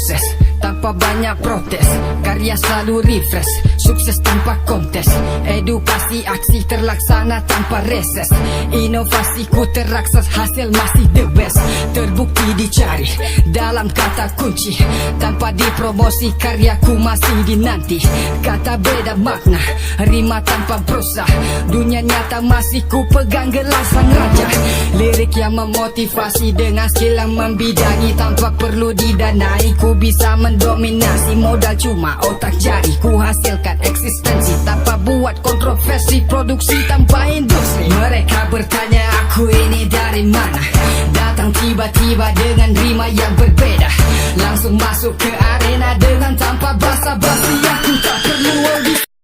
proses tanpa banyak protes, karya selalu refresh, sukses tanpa kontes, edukasi aksi terlaksana tanpa reses, inovasiku teraksas, hasil masih the best, terbukti dicari dalam kata kunci, tanpa dipromosi karyaku masih dinanti, kata beda makna, rima tanpa prosa, dunia nyata masih ku pegang gelas sang raja, lirik yang memotivasi dengan skill yang membidangi, tanpa perlu didanai ku bisa mendominasi, modal cuma otak jari ku hasilkan eksistensi, tanpa buat kontroversi, produksi tanpa industri. Mereka bertanya aku ini dari mana, datang tiba-tiba dengan rima yang berbeda, langsung masuk ke arena dengan tanpa basa-basi, aku tak perlu audisi.